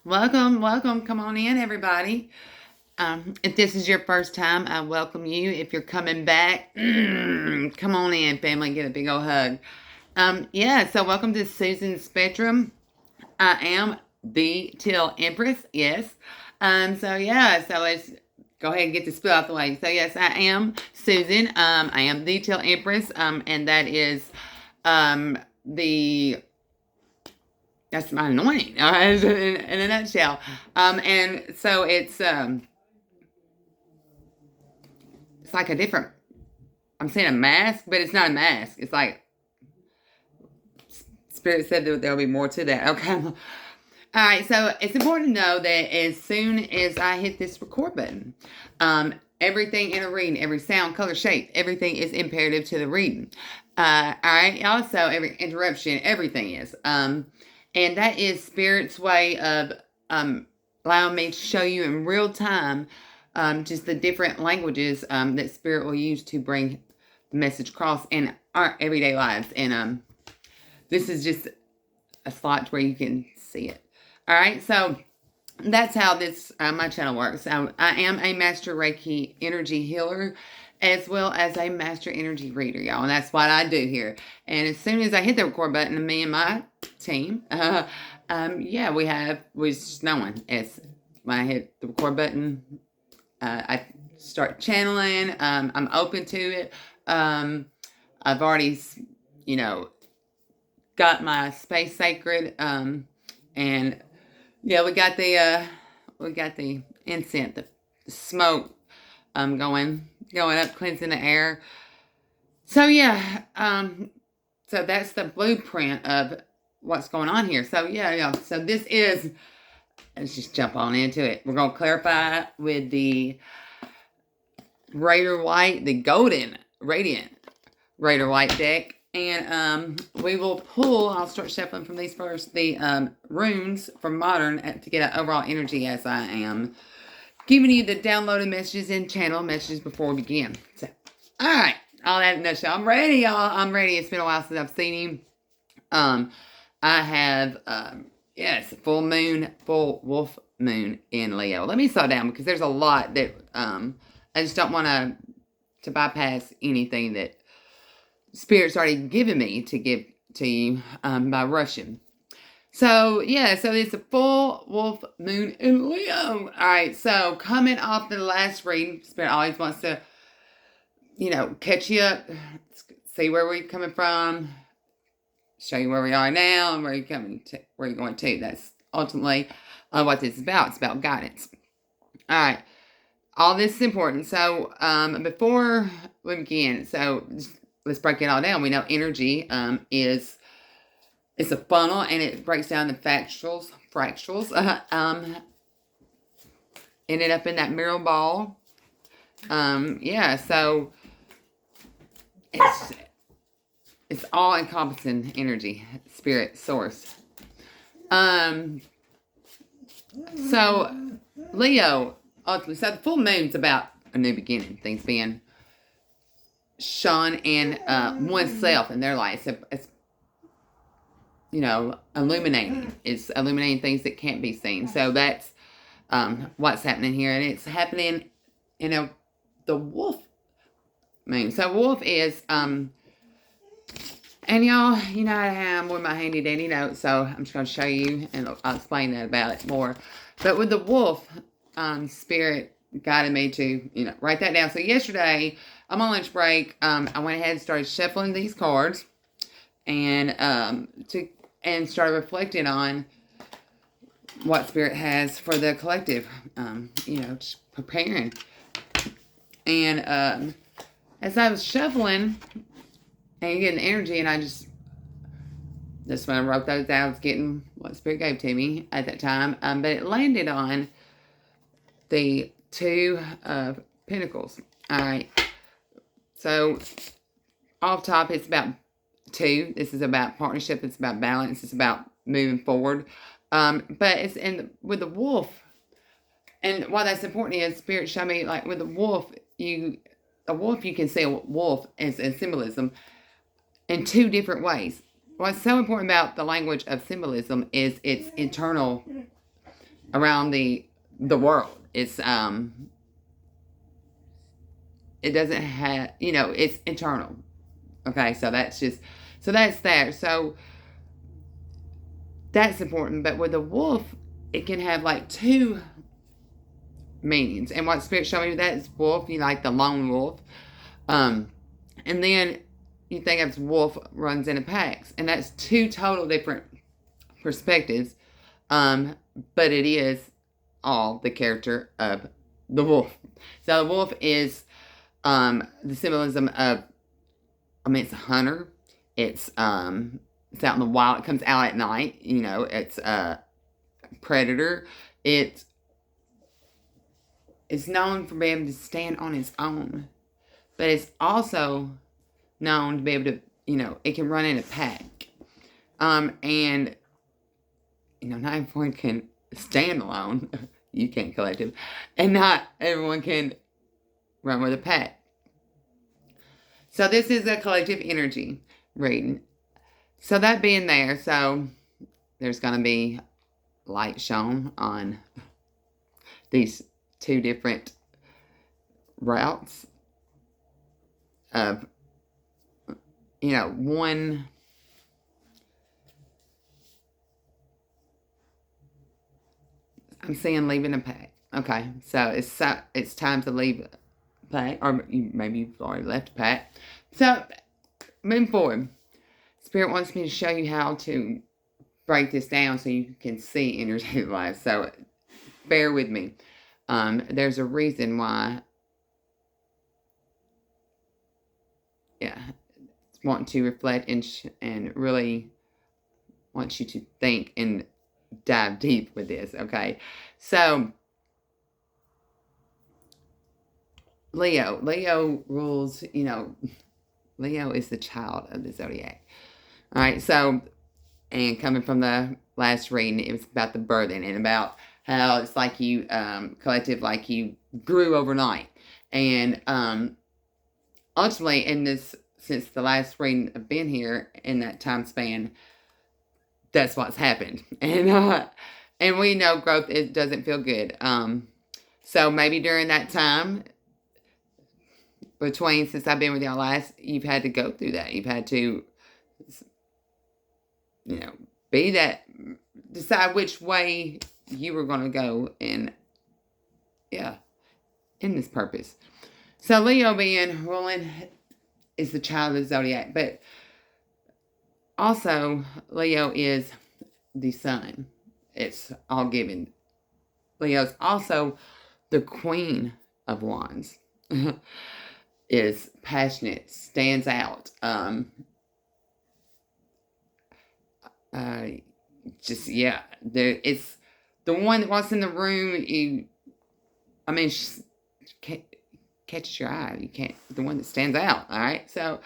Welcome, welcome. Come on in, everybody. If this is your first time, I welcome you. If you're coming back, come on in, family. Get a big old hug. So welcome to Susan's Spectrum. I am the Teal Empress. Yes. So let's go ahead and get the spill out the way. So yes, I am Susan. I am the Teal Empress. And that is the that's my anointing, all right, in a nutshell. And so it's like a different. I'm saying a mask, but it's not a mask. It's like Spirit said that there'll be more to that. Okay. All right. So it's important to know that as soon as I hit this record button, everything in a reading, every sound, color, shape, everything is imperative to the reading. All right. Also, every interruption, everything is. And that is Spirit's way of allowing me to show you in real time just the different languages that Spirit will use to bring the message across in our everyday lives. And this is just a slot where you can see it. All right, so that's how this my channel works. I am a Master Reiki energy healer as well as a Master Energy Reader, y'all. And that's what I do here. And as soon as I hit the record button, me and my team, we just knowing it's when I hit the record button, I start channeling. I'm open to it. I've already, got my space sacred, and yeah, we got the incense, the smoke, going up, cleansing the air. So yeah, so that's the blueprint of what's going on here. So yeah. So this is, let's just jump on into it. We're gonna clarify with the Raider White, the golden radiant Raider White deck. And we will pull, I'll start shuffling from these first, the runes from Modern to get an overall energy as I am giving you the downloaded messages and channel messages before we begin. So, all right, all that in a nutshell. I'm ready, y'all. I'm ready. It's been a while since I've seen him. I have, full wolf moon in Leo. Let me slow down because there's a lot that I just don't want to bypass anything that Spirit's already given me to give to you by rushing. So it's a full wolf moon in Leo. All right, so coming off the last reading, Spirit always wants to, catch you up, see where we're coming from, show you where we are now and where you're going to. That's ultimately what this is about. It's about guidance. All right, all this is important. So before we begin, let's break it all down. We know energy it's a funnel, and it breaks down the fractals. Ended up in that mirror ball. So it's all encompassing energy, spirit, source. So Leo, ultimately, so the full moon's about a new beginning, things being shone in oneself in their life. So it's illuminating. It's illuminating things that can't be seen. So that's what's happening here, and it's happening the wolf moon. So wolf is and y'all, I am with my handy dandy notes, so I'm just going to show you and I'll explain that about it more. But with the wolf, Spirit guided me to write that down. So yesterday, I'm on lunch break. I went ahead and started shuffling these cards and started reflecting on what Spirit has for the collective. Just preparing. And as I was shuffling and getting energy, and that's when I wrote those out, I was getting what Spirit gave to me at that time. But it landed on the Two of Pentacles. All right. So off top, it's about two. This is about partnership. It's about balance. It's about moving forward. But it's with the wolf. And why that's important is Spirit showed me, like with the wolf, you can see a wolf as symbolism in two different ways. What's so important about the language of symbolism is its internal around the world. It's it doesn't have, it's internal. Okay, so that's there. So that's important. But with the wolf, it can have like two meanings. And what Spirit showed me that is wolf, like the lone wolf. And then you think of wolf runs in a packs, and that's two total different perspectives. But it is all the character of the wolf. So the wolf is the symbolism of, it's a hunter. It's out in the wild. It comes out at night. It's a predator. It's known for being able to stand on its own, but it's also known to be able to, it can run in a pack. And not everyone can stand alone. You can't collective, and not everyone can run with a pack. So this is a collective energy reading. So that being there, so there's going to be light shown on these two different routes of, one, I'm seeing leaving a pack. Okay, so it's time to leave a pack, or maybe you've already left a pack. So moving forward, Spirit wants me to show you how to break this down so you can see in your daily life. So bear with me. There's a reason why, want to reflect and really want you to think and dive deep with this, okay? So, Leo rules, Leo is the child of the zodiac. All right, so, and coming from the last reading, it was about the birthing and about how it's like you, collective, like you grew overnight. And ultimately, since the last reading I've been here, in that time span, that's what's happened. And we know growth, it doesn't feel good. So maybe during that time, since I've been with y'all last, you've had to go through that. You've had to, be that, decide which way you were going to go in this purpose. So Leo being ruling is the child of the zodiac, but also Leo is the sun. It's all given. Leo's also the queen of wands. Is passionate, stands out. It's the one that walks in the room. Catches your eye. You can't. The one that stands out. All right. So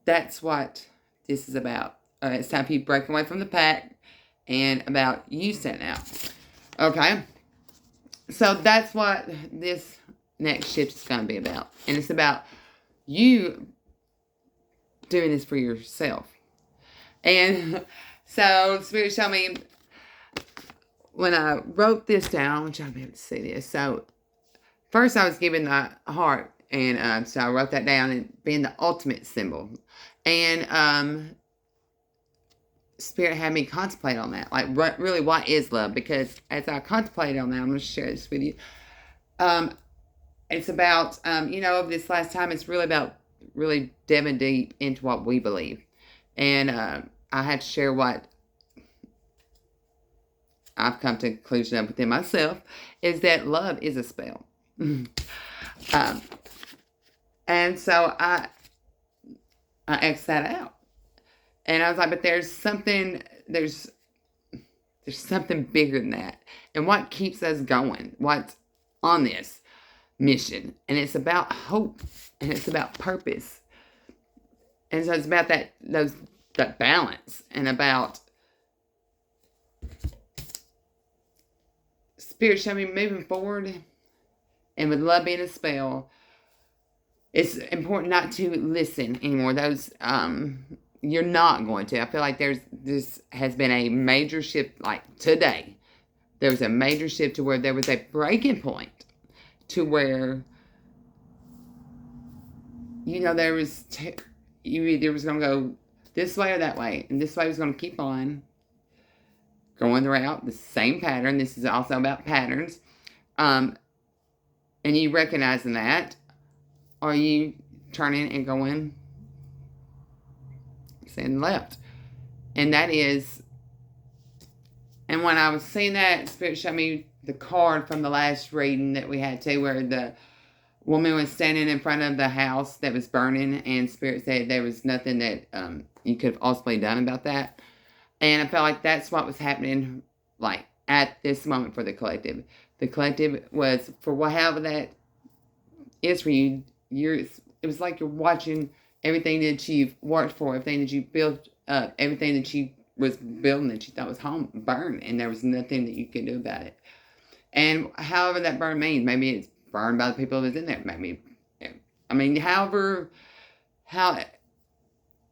that's what this is about. It's time for you to break away from the pack and about you setting out. Okay. So that's what this next shift is going to be about. And it's about you doing this for yourself. And so Spirit showed me, when I wrote this down, I want y'all to be able to see this. So first I was given the heart. And so I wrote that down, and being the ultimate symbol. And Spirit had me contemplate on that. Like, really, what is love? Because as I contemplated on that, I'm going to share this with you. It's about, over this last time, it's really about really diving deep into what we believe. And I had to share what I've come to the conclusion of within myself, is that love is a spell. And so I X'd that out. And I was like, but there's something bigger than that. And what keeps us going? What's on this mission? And it's about hope. And it's about purpose. And so it's about that balance. And about Spirit showing me moving forward. And with love being a spell, it's important not to listen anymore. Those, you're not going to. I feel like there's this has been a major shift, like today. There was a major shift to where there was a breaking point to where, there was, you either was going to go this way or that way, and this way was going to keep on going throughout the same pattern. This is also about patterns. And you recognizing that, are you turning and going saying left? And that is, and when I was seeing that, Spirit showed me the card from the last reading that we had too, where the woman was standing in front of the house that was burning, and Spirit said there was nothing that you could have ultimately done about that. And I felt like that's what was happening, like, at this moment for the collective. The collective was, for however that is for you, it was like you're watching everything that you've worked for, everything that you built up, everything that you was building that you thought was home, burn, and there was nothing that you could do about it. And however that burn means, maybe it's burned by the people that was in there, maybe, however,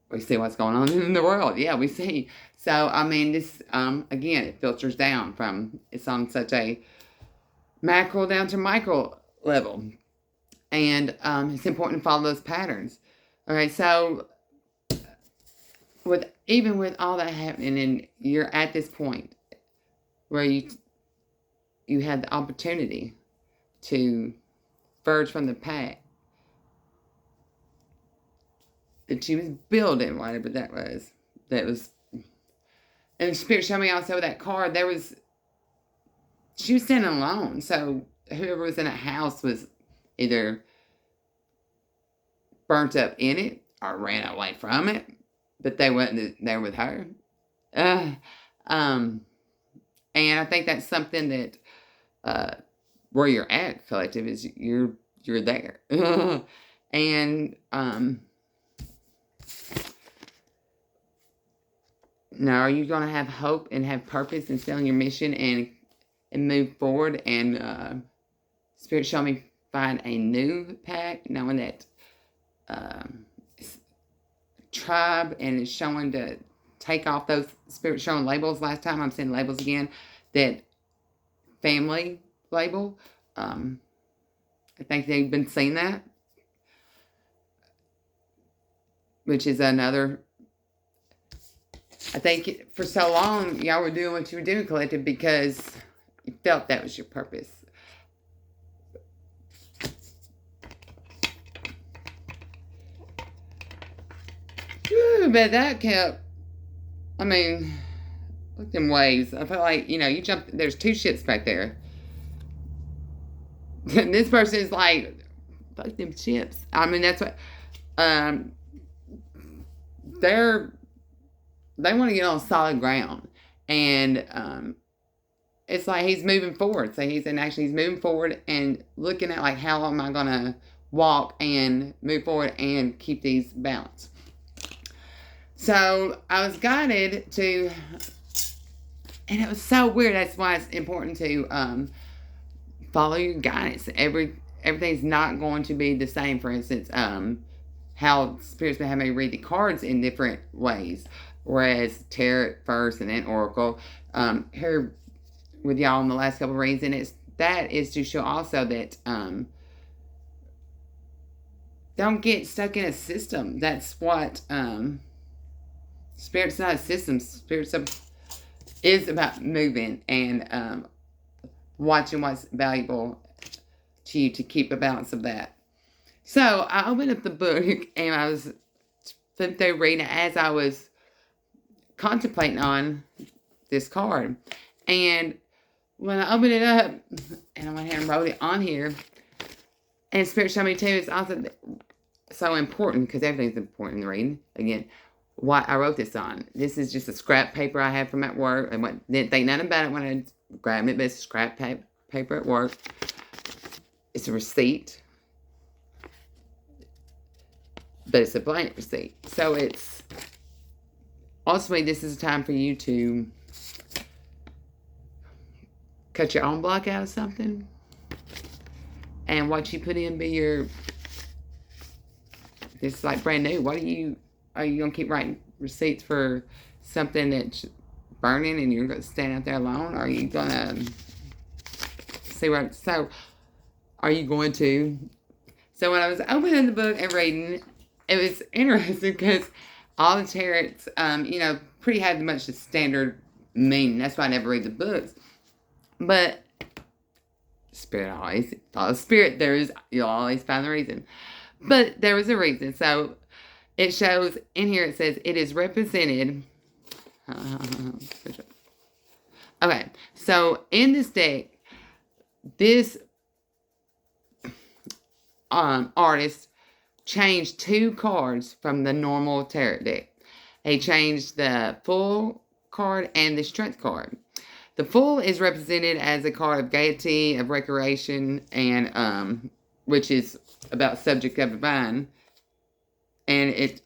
we see what's going on in the world. Yeah, we see. So, this, again, it filters down from, it's on such a macro down to micro level. And it's important to follow those patterns. All right, so even with all that happening, and you're at this point where you had the opportunity to verge from the path that she was building, whatever that was. And Spirit showed me also that card, she was standing alone. So whoever was in a house was either burnt up in it or ran away from it, but they wasn't there with her. And I think that's something that where you're at, collective, is you're there. And now, are you going to have hope and have purpose and stay on your mission and move forward? And Spirit showed me find a new pack, knowing that tribe, and it's showing to take off those Spirit showing labels. Last time I'm saying labels again, that family label. I think they've been seeing that, which is another. I think for so long, y'all were doing what you were doing, collective, because you felt that was your purpose. Whew, but that kept, look at them waves. I felt like, you jumped, there's two ships back there. And this person is like, fuck them ships. That's what, they want to get on solid ground. And it's like he's moving forward. So he's moving forward and looking at, like, how am I going to walk and move forward and keep these balanced. So I was guided to, and it was so weird. That's why it's important to follow your guidance. Everything's not going to be the same. For instance, how Spirit's been having me read the cards in different ways. Whereas tarot first and then oracle. Here with y'all in the last couple of readings, and that is to show also that don't get stuck in a system. That's what Spirit's not a system. Spirit's is about moving and watching what's valuable to you to keep a balance of that. So I opened up the book and I was flipping through reading as I was contemplating on this card. And when I opened it up, and I went ahead and wrote it on here, and Spirit showed me too, it's also so important, because everything's important in the reading. Again, what I wrote this on. This is just a scrap paper I had from at work. I didn't think nothing about it when I grabbed it, but it's scrap paper at work. It's a receipt, but it's a blank receipt. So it's, ultimately, this is a time for you to cut your own block out of something, and what you put in be your, this is like brand new. Are you going to keep writing receipts for something that's burning and you're going to stand out there alone? Are you going to see what? So, are you going to? So, when I was opening the book and reading, it was interesting because all the tarots, pretty had much the standard meaning. That's why I never read the books. But Spirit always follows Spirit. You'll always find the reason. But there was a reason. So it shows in here. It says it is represented. Okay, so in this deck, this artist changed 2 cards from the normal tarot deck. He changed the Fool card and the Strength card. The Fool is represented as a card of gaiety, of recreation, and which is about subject of divine. And it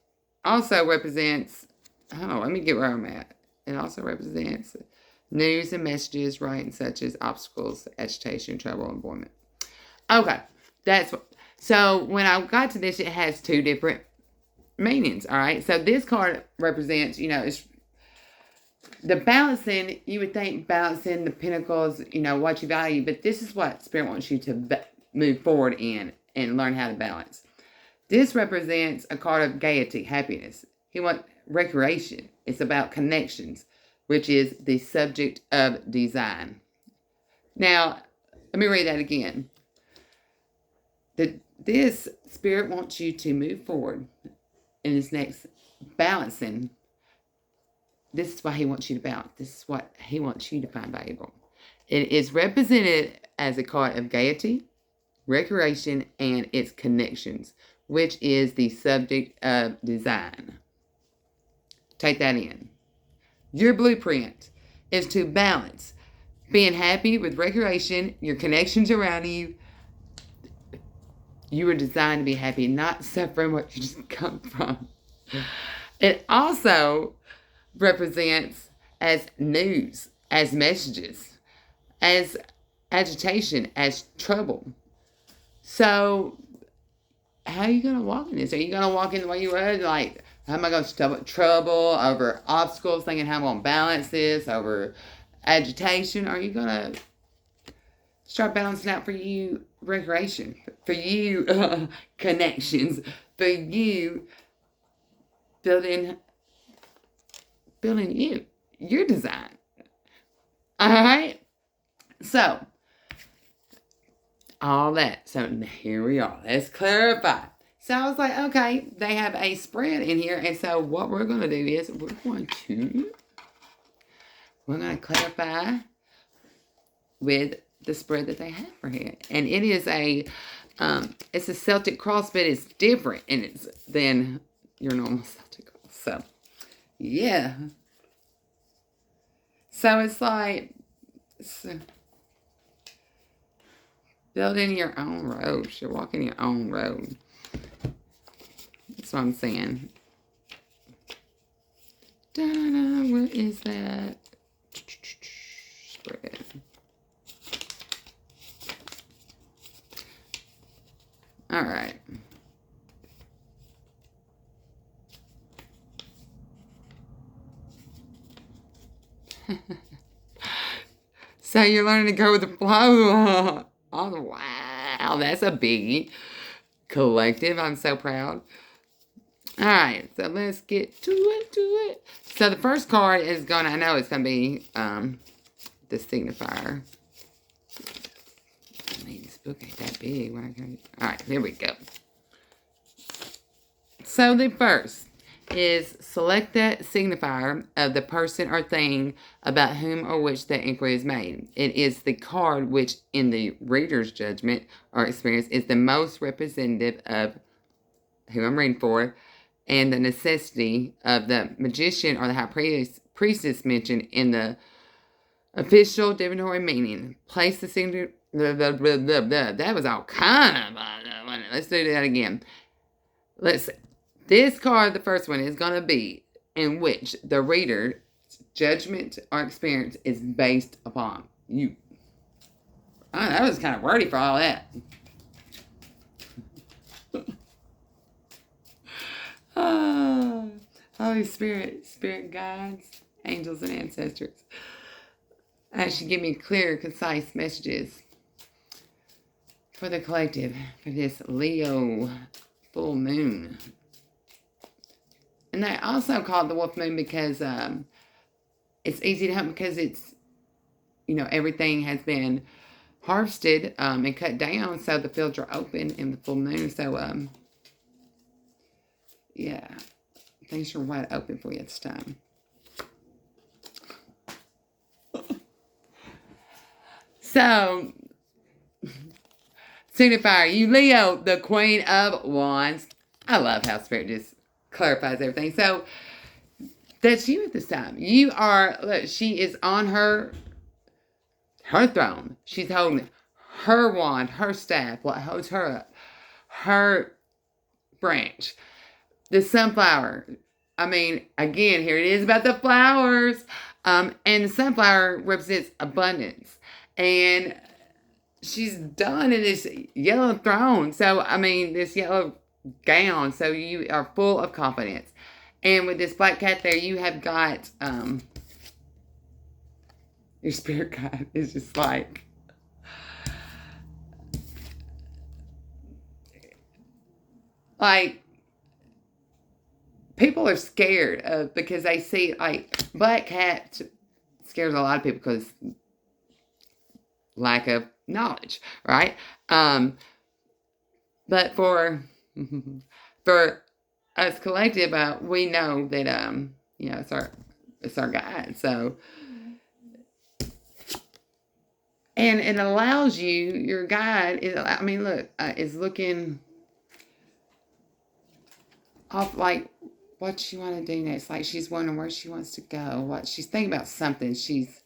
also represents, let me get where I'm at. It also represents news and messages, writing such as obstacles, agitation, trouble, and avoidment. Okay, so when I got to this, it has 2 different meanings, all right? So this card represents, it's the balancing. You would think balancing the pinnacles, what you value, but this is what Spirit wants you to move forward in and learn how to balance. This represents a card of gaiety, happiness. He wants recreation. It's about connections, which is the subject of design. Now, let me read that again. This Spirit wants you to move forward in this next balancing. This is why he wants you to balance. This is what he wants you to find valuable. It is represented as a card of gaiety, recreation, and its connections, which is the subject of design. Take that in. Your blueprint is to balance being happy with recreation, your connections around you. You were designed to be happy, not suffering what you just come from. It also represents as news, as messages, as agitation, as trouble. So, how are you going to walk in this? Are you going to walk in the way you were? Like, how am I going to stop trouble over obstacles, thinking how I'm going to balance this, over agitation? Are you going to start balancing out for you recreation, for you connections, for you building your design? All right? So, all that. So, here we are. Let's clarify. So, I was like, okay, they have a spread in here. And so, what we're going to do is we're going to clarify with the spread that they have for here. And it is it's a Celtic cross, but it's different than your normal Celtic cross. So, yeah. So, it's like building your own road. You're walking your own road. That's what I'm saying. Da-da-da, where is that? Spread. All right. So you're learning to go with the flow. Oh, wow. That's a biggie. Collective. I'm so proud. All right. So let's get to it. So the first card is I know it's going to be the signifier. I mean, this book ain't that big. All right. Here we go. So the first is select that signifier of the person or thing about whom or which the inquiry is made. It is the card which, in the reader's judgment or experience, is the most representative of who I'm reading for, and the necessity of the magician or the high priestess mentioned in the official divinatory meaning. Place the signature. That was all kind of. Let's do that again. Let's see. This card, the first one, is going to be in which the reader's judgment or experience is based upon you. That was kind of wordy for all that. Holy Spirit, spirit guides, angels, and ancestors. Should give me clear, concise messages for the collective for this Leo full moon. And they also call it the wolf moon because it's easy to help because it's, everything has been harvested and cut down, so the fields are open in the full moon. So, yeah, things are wide open for you this time. So, signifier, you Leo, the Queen of Wands. I love how Spirit just clarifies everything. So, that's you at this time. You are, look, she is on her throne. She's holding her wand, her staff, what holds her up, her branch. The sunflower. I mean, again, here it is about the flowers. And the sunflower represents abundance. And she's done in this yellow throne. So, I mean, this yellow gown. So you are full of confidence. And with this black cat there, you have got your spirit guide is just like people are scared of because they see like black cat scares a lot of people because lack of knowledge, right? But for us collective, we know that it's our guide. So, and it allows you, your guide is, is looking off like what she want to do next. Like she's wondering where she wants to go. What she's thinking about something. She's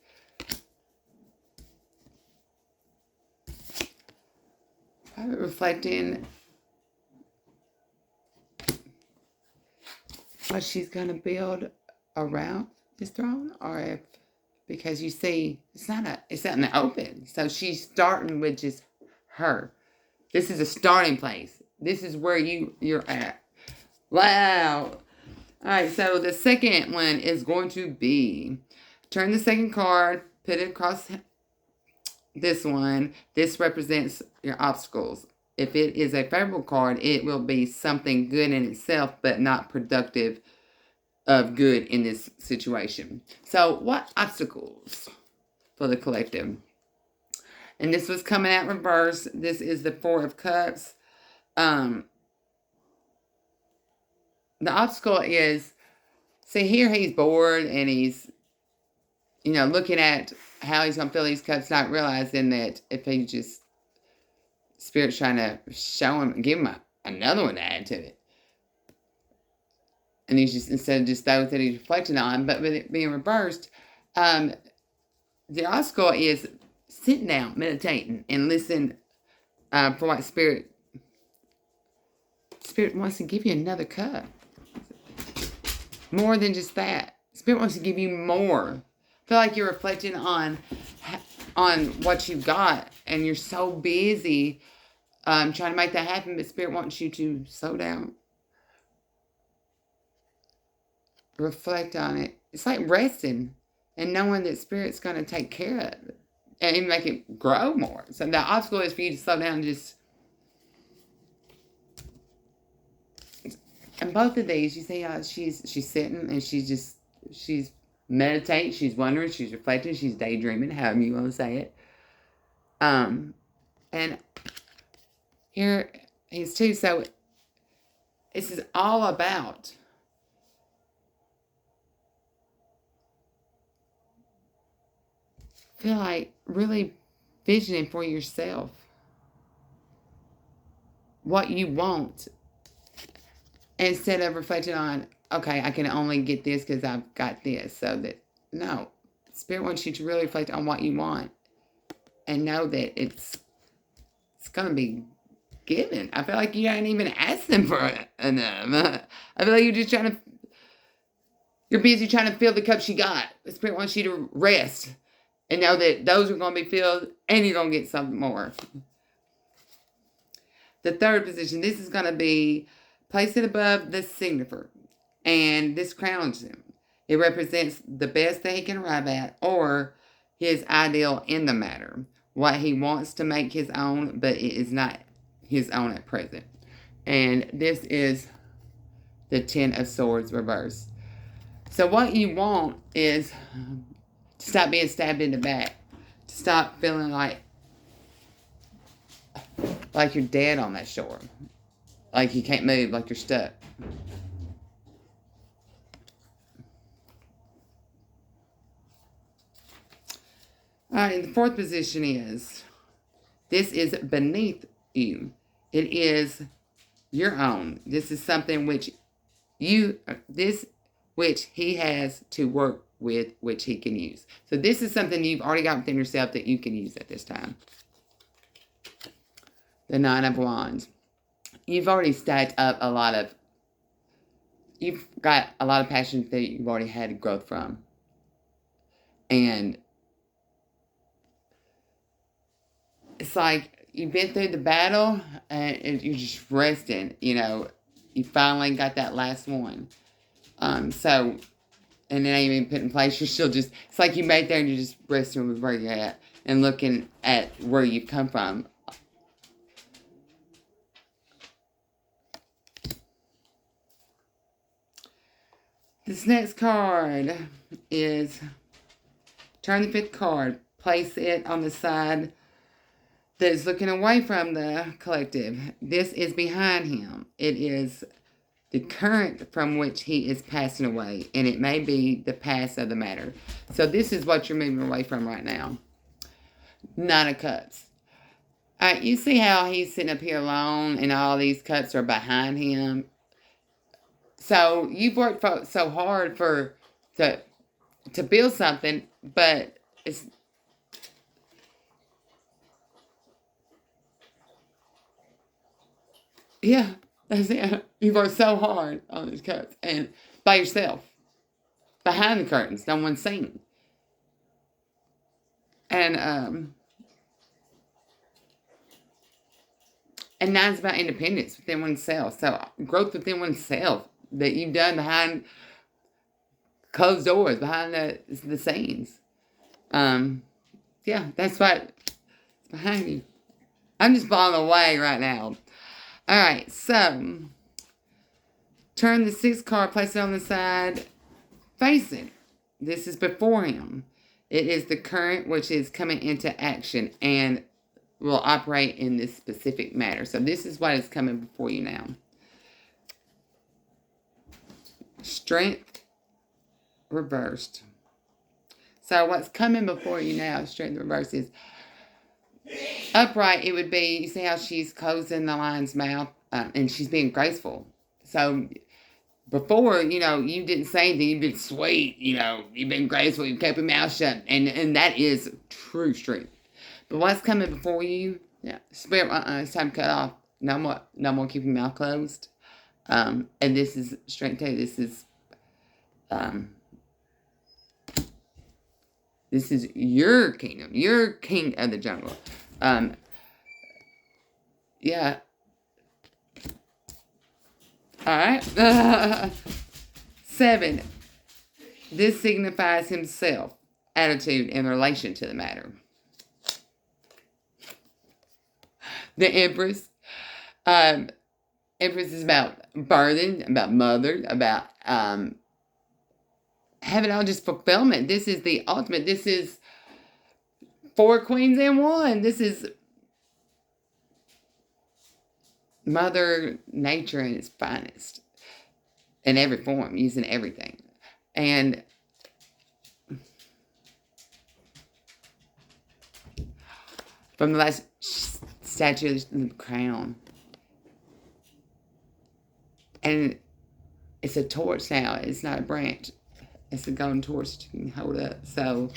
probably reflecting what she's going to build around this throne, or if, because you see, it's not in the open. So she's starting with just her. This is a starting place. This is where you're at. Wow. All right, so the second one is going to be, turn the second card, put it across this one. This represents your obstacles. If it is a favorable card, it will be something good in itself, but not productive of good in this situation. So what obstacles for the collective? And this was coming out reverse. This is the Four of Cups. The obstacle is, see here he's bored and he's, looking at how he's going to fill these cups, not realizing that if he just, Spirit's trying to show him, give him another one to add to it. And he's just, instead of just those that he's reflecting on, but with it being reversed, the obstacle is sitting down, meditating, and listen for what Spirit wants to give you another cup. More than just that. Spirit wants to give you more. I feel like you're reflecting on what you've got, and you're so busy trying to make that happen, but Spirit wants you to slow down. Reflect on it. It's like resting and knowing that Spirit's going to take care of it and make it grow more. So the obstacle is for you to slow down and just... And both of these, you see how she's sitting and she's meditating, she's wondering, she's reflecting, she's daydreaming, however you want to say it. And here is too. So this is all about feel like really visioning for yourself what you want. Instead of reflecting on, okay, I can only get this because I've got this. So that, no. Spirit wants you to really reflect on what you want. And know that it's going to be given. I feel like you ain't even asking for enough. I feel like you're busy trying to fill the cups you got. The Spirit wants you to rest. And know that those are going to be filled. And you're going to get something more. The third position, this is going to be... Place it above the signifier. and this crowns him. It represents the best that he can arrive at, or his ideal in the matter, what he wants to make his own, but it is not his own at present. And this is the Ten of Swords reversed. So what you want is to stop being stabbed in the back, to stop feeling like you're dead on that shore, like you can't move, like you're stuck. All right, the fourth position is, this is beneath you. It is your own. This is something which which he has to work with, which he can use. So this is something you've already got within yourself that you can use at this time. The Nine of Wands. You've already stacked up you've got a lot of passion that you've already had growth from. And it's like you've been through the battle and you're just resting, You finally got that last one. And then ain't even put in place. You're still just, it's like you made there and you're just resting with where you're at and looking at where you've come from. This next card is, turn the fifth card, place it on the side that is looking away from the collective. This is behind him. It is the current from which he is passing away, and it may be the past of the matter. So this is what you're moving away from right now. Nine of Cups. All right, you see how he's sitting up here alone, and all these cups are behind him. So you've worked so hard to build something, but it's, yeah, that's it. You've worked so hard on these cups and by yourself, behind the curtains, no one's seen. And nine's about independence within oneself. So growth within oneself that you've done behind closed doors, behind the scenes. Yeah, that's what behind you. I'm just blown away right now. All right, so turn the sixth card, place it on the side, face it. This is before him. It is the current, which is coming into action and will operate in this specific matter. So this is what is coming before you now. Strength reversed. So what's coming before you now, strength reversed, is upright. It would be, you see how she's closing the lion's mouth and she's being graceful. So before, you didn't say anything. You've been sweet, you've been graceful. You kept your mouth shut. And that is true strength. But what's coming before you? Yeah, spirit, it's time to cut off. No more keeping your mouth closed. And this is strength too. This is your kingdom. You're king of the jungle. Yeah. All right. 7. This signifies himself, attitude in relation to the matter. The Empress. Empress is about birthing, about mother, about having all just fulfillment. This is the ultimate. This is 4 queens in one. This is Mother Nature in its finest. In every form, using everything. And from the last statue of the crown. And it's a torch now. It's not a branch. It's a golden torch you can hold up. So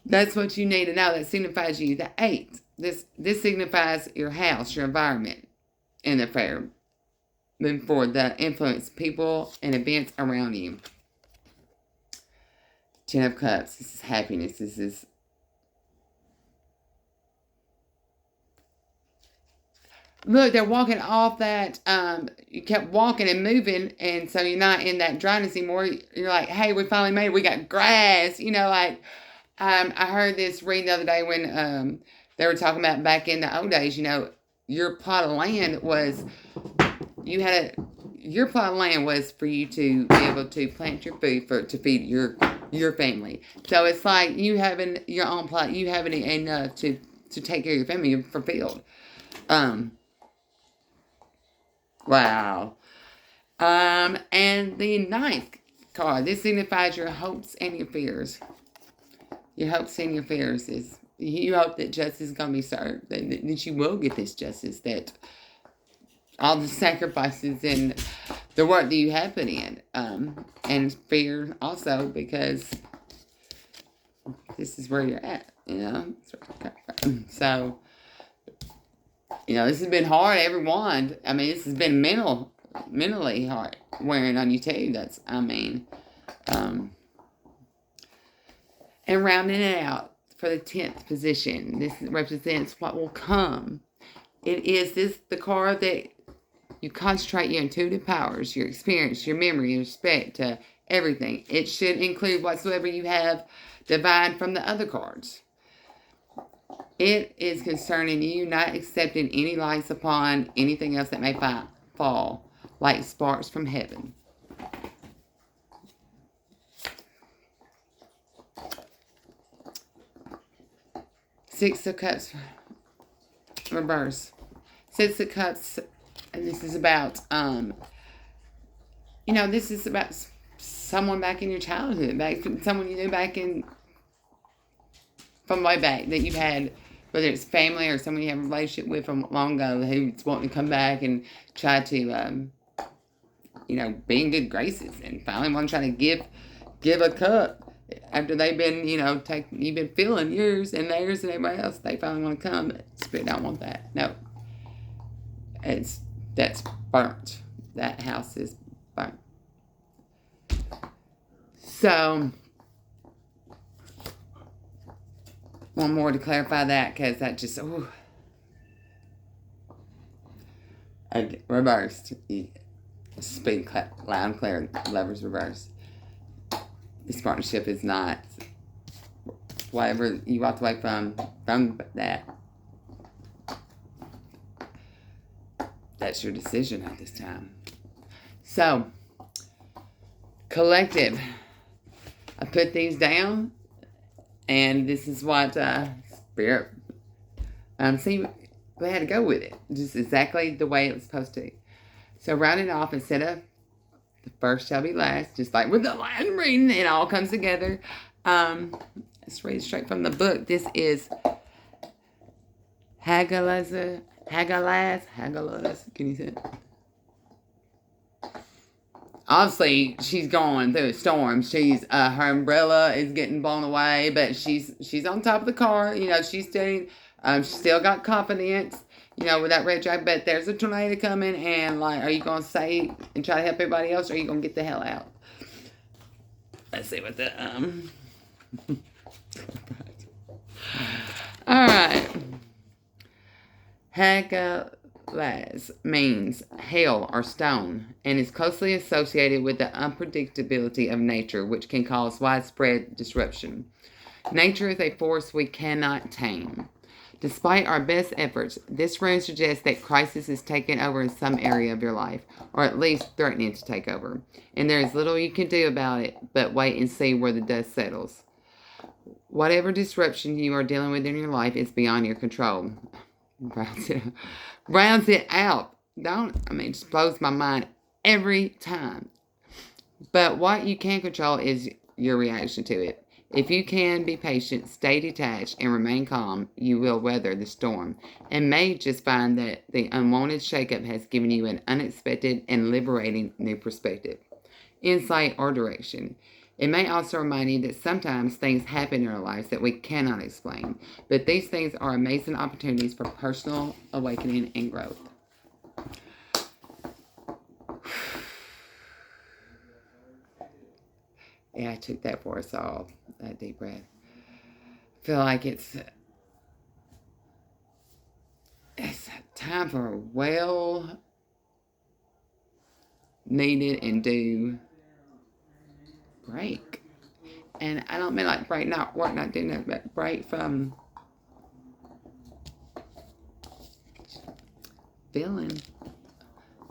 that's what you need to know. That signifies you. The 8. This signifies your house, your environment in the affair. Moving forward, the influence, people, and events around you. 10 of Cups. This is happiness. This is look, they're walking off that, you kept walking and moving, and so you're not in that dryness anymore. You're like, hey, we finally made it. We got grass, like, I heard this read the other day when, they were talking about back in the old days, your plot of land was, you had your plot of land was for you to be able to plant your food to feed your family. So it's like you having your own plot, you having enough to take care of your family, you're fulfilled. Wow. And the ninth card, this signifies your hopes and your fears. Your hopes and your fears is you hope that justice is going to be served, that you will get this justice, that all the sacrifices and the work that you have put in, and fear also because this is where you're at, So, this has been hard, everyone. I mean, this has been mentally hard wearing on you too. And rounding it out for the 10th position, this represents what will come. It is the card that you concentrate your intuitive powers, your experience, your memory, your respect to everything. It should include whatsoever you have divine from the other cards. It is concerning you not accepting any lights upon anything else that may fall like sparks from heaven. Six of Cups reverse. Six of Cups, and this is about, this is about someone back in your childhood, someone you knew from way back that you've had, whether it's family or someone you have a relationship with from long ago who's wanting to come back and try to, be in good graces and finally want to try to give a cup after they've been, you've been filling yours and theirs and everybody else. They finally want to come, but Spirit don't want that. No. That's burnt. That house is burnt. So, one more to clarify that, because that just, reversed. Speak loud and clear. Lovers reversed. This partnership is not whatever you walked away from that. That's your decision at this time. So, collective. I put these down, and this is what Spirit. See, we had to go with it, just exactly the way it was supposed to. So, rounding off instead of the first shall be last, just like with the Latin reading, it all comes together. Let's read straight from the book. This is Hagalaz. Can you see it? Obviously, she's going through a storm. She's her umbrella is getting blown away, but she's on top of the car. She's still got confidence. With that red jacket. But there's a tornado coming, and are you gonna say and try to help everybody else, or are you gonna get the hell out? Let's see what the All right. Hagalaz means hail or stone and is closely associated with the unpredictability of nature, which can cause widespread disruption. Nature is a force we cannot tame. Despite our best efforts, this rune suggests that crisis is taking over in some area of your life, or at least threatening to take over, and there is little you can do about it but wait and see where the dust settles. Whatever disruption you are dealing with in your life is beyond your control. Rounds it out. It just blows my mind every time. But what you can control is your reaction to it. If you can be patient, stay detached, and remain calm, you will weather the storm, and may just find that the unwanted shakeup has given you an unexpected and liberating new perspective, insight, or direction. It may also remind you that sometimes things happen in our lives that we cannot explain, but these things are amazing opportunities for personal awakening and growth. Yeah, I took that for us all, that deep breath. I feel like it's time for a well needed and due break. And I don't mean like break, not work, not doing that, but break from feeling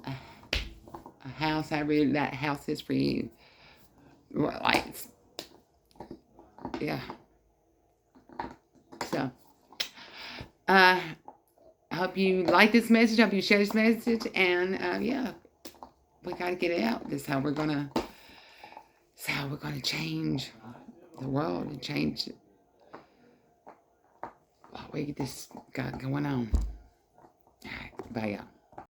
a house, however that house is for you. Like, yeah. So, I hope you like this message. I hope you share this message. And, yeah, we got to get it out. This is how we're going to change the world and change what we this got going on. All right, bye, y'all.